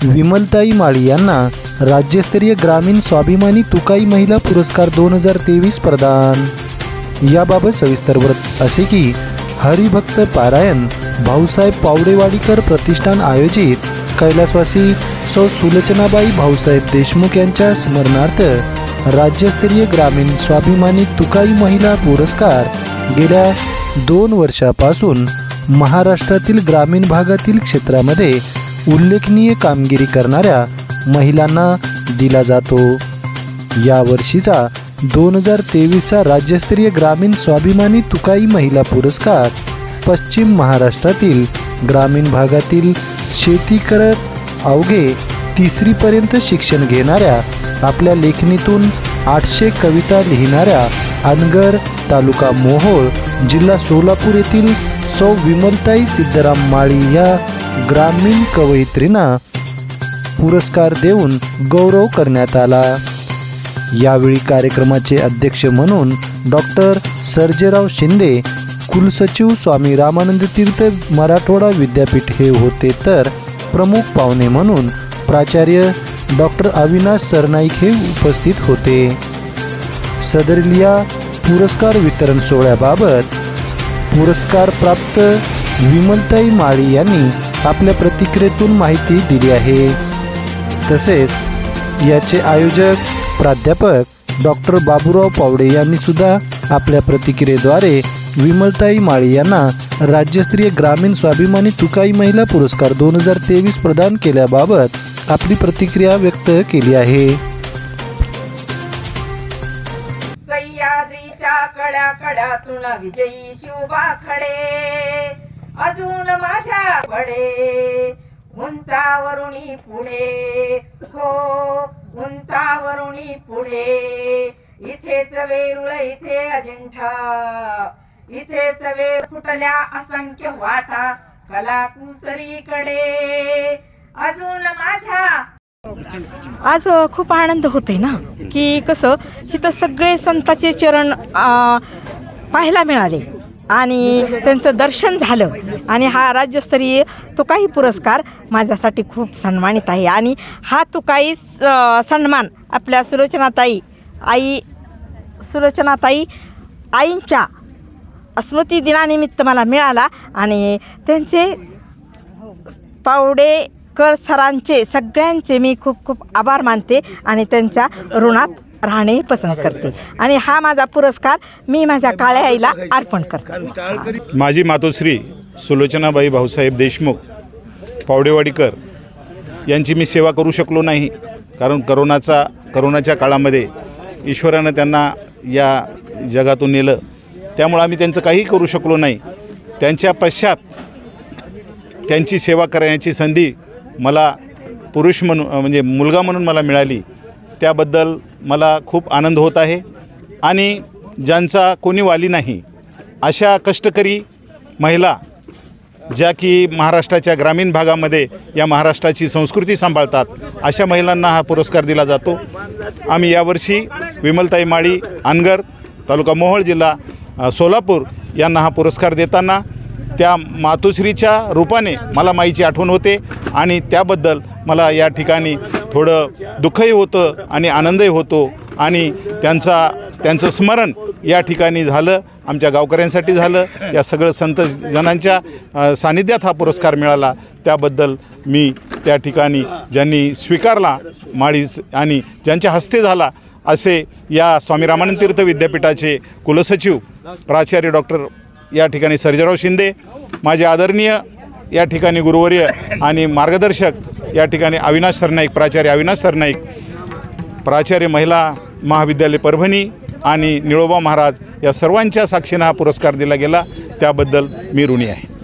विमलताई माळी यांना राज्यस्तरीय ग्रामीण स्वाभिमानी तुकाई महिला पुरस्कार 2023 प्रदान। याबाबत सविस्तर वृत्त असे की हरिभक्त पारायण भाऊसाहेब पावडेवाडीकर प्रतिष्ठान आयोजित कैलासवासी सौ सुलोचनाबाई भाऊसाहेब देशमुख यांच्या स्मरणार्थ राज्यस्तरीय ग्रामीण स्वाभिमानी तुकाई महिला पुरस्कार गेल्या 2 वर्षापासून महाराष्ट्रातील ग्रामीण भागातील क्षेत्रामध्ये उल्लेखनीय कामगिरी करणाऱ्या महिलांना दिला जातो। या वर्षीचा 2023चा राज्यस्तरीय ग्रामीण स्वाभिमानी तुकाई महिला पुरस्कार पश्चिम महाराष्ट्रातील ग्रामीण भागातील शेती करत अवघे 3री पर्यंत शिक्षण घेणाऱ्या, आपल्या लेखणीतून 800 कविता लिहिणाऱ्या अनगर तालुका मोहोळ जिल्हा सोलापूर येथील सौ विमलताई सिद्धराम माळी या ग्रामीण कवयित्रींना पुरस्कार देऊन गौरव करण्यात आला। यावेळी कार्यक्रमाचे अध्यक्ष म्हणून डॉक्टर सर्जेराव शिंदे, कुलसचिव स्वामी रामानंद तीर्थ मराठवाडा विद्यापीठ हे होते, तर प्रमुख पाहुणे म्हणून प्राचार्य डॉक्टर अविनाश सरनाईक हे उपस्थित होते। सदरील या पुरस्कार वितरण सोहळ्याबाबत पुरस्कार प्राप्त विमलताई माळी यांनी आपल्या प्रतिक्रियेतून माहिती दिली आहे। तसेच याचे आयोजक प्राध्यापक डॉक्टर बाबूराव पावडे यांनी सुद्धा आपल्या प्रतिक्रियेद्वारे विमलताई माळी यांना राज्यस्तरीय ग्रामीण स्वाभिमानी तुकाई महिला पुरस्कार 2023 प्रदान केल्याबाबत आपली प्रतिक्रिया व्यक्त केली आहे। सह्याद्रीच्या कड्या कड्यातून विजयी शिवबा खडे, अजून माझ्या बडे उंचावरुणी पुढे, हो उंचावरुणी पुढे। इथेच वेरूळ इथे अजिंठा, इथेच वेळ फुटल्या असंख्य वाटा कला कुसरीकडे, अजून माझ्या। आज खूप आनंद होतोय ना की कसं इथं सगळे संतांचे चरण पाहायला मिळाले आणि त्यांचं दर्शन झालं आणि हा राज्यस्तरीय तुकाई पुरस्कार माझ्यासाठी खूप सन्मानित आहे। आणि हा तुकाई सन्मान आपल्या सुलोचनाताई आईंच्या स्मृती दिनानिमित्त मला मिळाला आणि त्यांचे पावडेकर सरांचे सगळ्यांचे मी खूप खूप आभार मानते आणि त्यांच्या ऋणात राहणे पसंत करते आणि हा माझा पुरस्कार मी माझ्या काळ्या आईला अर्पण करते। माझी मातोश्री सुलोचनाबाई भाऊसाहेब देशमुख पावडेवाडीकर यांची मी सेवा करू शकलो नाही, कारण करोनाच्या काळामध्ये ईश्वरानं त्यांना या जगातून नेलं, त्यामुळे आम्ही त्यांचं काही करू शकलो नाही। त्यांच्या पश्चात त्यांची सेवा करण्याची संधी मला पुरुष म्हणून म्हणजे मुलगा म्हणून मला मिळाली, त्याबद्दल मला खूप आनंद होत आहे। आणि ज्यांचा कोणी वाली नाही अशा कष्टकरी महिला ज्या की महाराष्ट्राच्या ग्रामीण भागामध्ये या महाराष्ट्राची संस्कृती सांभाळतात, अशा महिलांना हा पुरस्कार दिला जातो। आम्ही यावर्षी विमलताई माळी अनगर तालुका मोहोळ जिल्हा सोलापूर यांना हा पुरस्कार देताना त्या मातोश्रीच्या रूपाने मला माईची आठवण होते आणि त्याबद्दल मला या ठिकाणी थोडं दुःखही होतं आणि आनंदही होतो आणि त्यांचं स्मरण या ठिकाणी झालं, आमच्या गावकऱ्यांसाठी झालं। या सगळं संत जनांच्या सानिध्यात हा पुरस्कार मिळाला, त्याबद्दल मी त्या ठिकाणी ज्यांनी स्वीकारला माळी आणि ज्यांच्या हस्ते झाला असे या स्वामी रामानंद तीर्थ विद्यापीठाचे कुलसचिव प्राचार्य डॉक्टर या ठिकाणी सर्जेराव शिंदे, माझे आदरणीय या ठिकाणी गुरुवर्य आणि मार्गदर्शक या ठिकाणी अविनाश सरनाईक, प्राचार्य अविनाश सरनाईक, प्राचार्य महिला महाविद्यालय परभणी आणि निळोबा महाराज या सर्वांच्या साक्षीने हा पुरस्कार दिला गेला, त्याबद्दल मी ऋणी आहे।